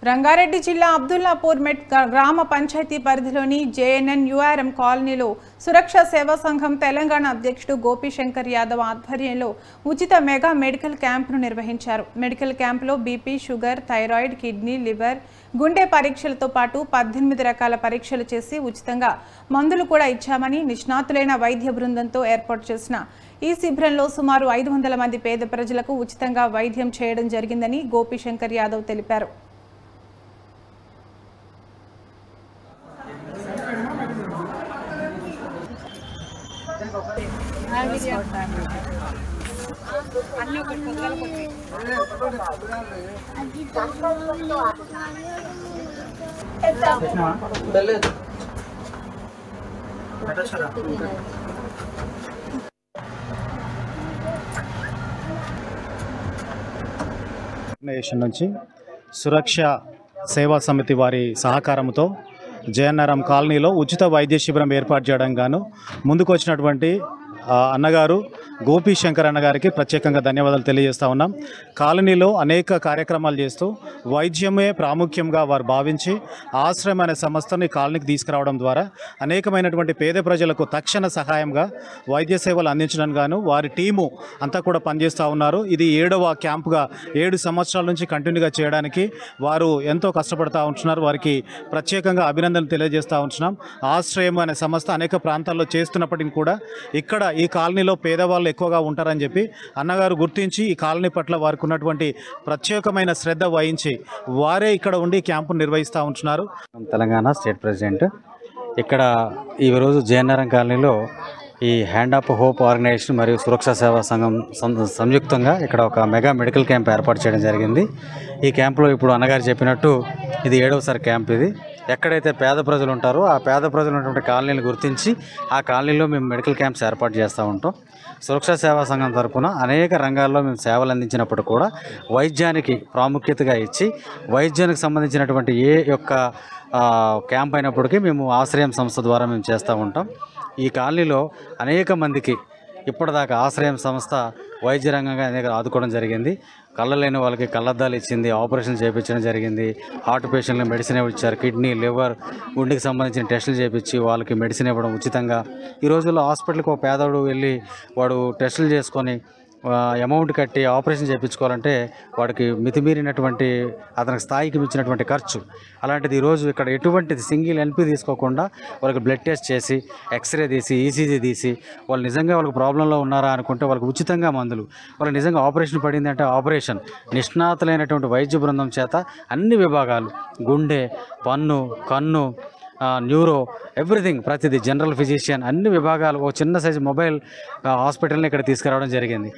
రంగారెడ్డి జిల్లా అబ్దుల్లాపూర్ మెట్ గ్రామ పంచాయతీ పరిధిలోని జేఎన్ఎన్-యుఆర్ఎం కాలనీలో సురక్ష సేవా సంఘం తెలంగాణ అధ్యక్షుడు గోపీశంకర్ యాదవ్ ఆధ్వర్యంలో ఉచిత మెగా మెడికల్ క్యాంపును నిర్వహించారు. మెడికల్ క్యాంపులో BP, sugar, thyroid, kidney, liver, గుండె పరీక్షలతో పాటు 18 రకాల పరీక్షలు చేసి ఉచితంగా మందులు కూడా ఇచ్చామని నిష్ణాతులైన వైద్య బృందంతో ఏర్పాటు చేసిన ఈ శిబిరంలో సుమారు 500 మంది పేద ప్రజలకు ఉచితంగా వైద్యం చేయడం జరిగిందని గోపీశంకర్ యాదవ్ తెలిపారు. నుంచి సురక్ష సేవా సమితి వారి సహకారంతో జేఎన్ఆర్ఎం కాలనీలో ఉచిత వైద్య శిబిరం ఏర్పాటు చేయడం గాను ముందుకు వచ్చినటువంటి అన్నగారు గోపీశంకర్ అన్నగారికి ప్రత్యేకంగా ధన్యవాదాలు తెలియజేస్తూ ఉన్నాం. కాలనీలో అనేక కార్యక్రమాలు చేస్తూ వైద్యమే ప్రాముఖ్యంగా వారు భావించి ఆశ్రయం అనే సంస్థని కాలనీకి తీసుకురావడం ద్వారా అనేకమైనటువంటి పేద ప్రజలకు తక్షణ సహాయంగా వైద్య సేవలు అందించడానికి గాను వారి టీము అంతా కూడా పనిచేస్తూ ఉన్నారు. ఇది 7వ క్యాంపుగా 7 సంవత్సరాల నుంచి కంటిన్యూగా చేయడానికి వారు ఎంతో కష్టపడుతూ ఉంటున్నారు. వారికి ప్రత్యేకంగా అభినందనలు తెలియజేస్తూ ఉంటున్నాం. ఆశ్రయం అనే సంస్థ అనేక ప్రాంతాల్లో చేస్తున్నప్పటికీ కూడా ఇక్కడ ఈ కాలనీలో పేదవాళ్ళు ఎక్కువగా ఉంటారని చెప్పి అన్నగారు గుర్తించి ఈ కాలనీ పట్ల వారికి ఉన్నటువంటి ప్రత్యేకమైన శ్రద్ధ వహించి వారే ఇక్కడ ఉండి క్యాంపును నిర్వహిస్తూ ఉంటున్నారు. తెలంగాణ స్టేట్ ప్రెసిడెంట్ ఇక్కడ ఈరోజు జేఎన్ఆర్ఎం కాలనీలో ఈ హ్యాండ్ ఆఫ్ హోప్ ఆర్గనైజేషన్ మరియు సురక్షా సేవా సంఘం సంయుక్తంగా ఇక్కడ ఒక మెగా మెడికల్ క్యాంప్ ఏర్పాటు చేయడం జరిగింది. ఈ క్యాంపులో ఇప్పుడు అన్నగారు చెప్పినట్టు ఇది 7వసారి క్యాంప్. ఇది ఎక్కడైతే పేద ప్రజలు ఉంటారో ఆ పేద ప్రజలు ఉన్నటువంటి కాలనీలు గుర్తించి ఆ కాలనీలో మేము మెడికల్ క్యాంప్స్ ఏర్పాటు చేస్తూ ఉంటాం. సురక్షా సేవా సంఘం తరఫున అనేక రంగాల్లో మేము సేవలు అందించినప్పుడు కూడా వైద్యానికి ప్రాముఖ్యతగా ఇచ్చి వైద్యానికి సంబంధించినటువంటి ఏ యొక్క క్యాంప్ అయినప్పటికీ మేము ఆశ్రయం సంస్థ ద్వారా మేము చేస్తూ ఉంటాం. ఈ కాలనీలో అనేక మందికి ఇప్పటిదాకా ఆశ్రయం సంస్థ వైద్య రంగంగా అనేక ఆదుకోవడం జరిగింది. కళ్ళ లేని వాళ్ళకి కళ్ళద్దాలు ఇచ్చింది, ఆపరేషన్ చేయించడం జరిగింది. హార్ట్ పేషెంట్లకు మెడిసిన్ ఇచ్చారు. కిడ్నీ, లివర్, గుండెకి సంబంధించిన టెస్టులు చేయించి వాళ్ళకి మెడిసిన్ ఇవ్వడం ఉచితంగా. ఈ రోజుల్లో హాస్పిటల్కి ఒక పేదవాడు వెళ్ళి వాడు టెస్టులు చేసుకొని అమౌంట్ కట్టి ఆపరేషన్ చేయించుకోవాలంటే వాడికి మితిమీరినటువంటి అతనికి స్థాయికి మించినటువంటి ఖర్చు. అలాంటిది ఈరోజు ఇక్కడ ఎటువంటిది సింగిల్ ఎన్పి తీసుకోకుండా వాళ్ళకి బ్లడ్ టెస్ట్ చేసి, ఎక్స్రే తీసి, ఈసీజీ తీసి వాళ్ళు నిజంగా వాళ్ళకి ప్రాబ్లంలో ఉన్నారా అనుకుంటే వాళ్ళకి ఉచితంగా మందులు, వాళ్ళకి నిజంగా ఆపరేషన్ పడింది అంటే ఆపరేషన్ నిష్ణాతులైనటువంటి వైద్య బృందం చేత అన్ని విభాగాలు గుండె, పన్ను, కన్ను, న్యూరో, ఎవ్రీథింగ్ ప్రతిదీ జనరల్ ఫిజిషియన్ అన్ని విభాగాలు ఒక చిన్న సైజు మొబైల్ హాస్పిటల్ని ఇక్కడ తీసుకురావడం జరిగింది.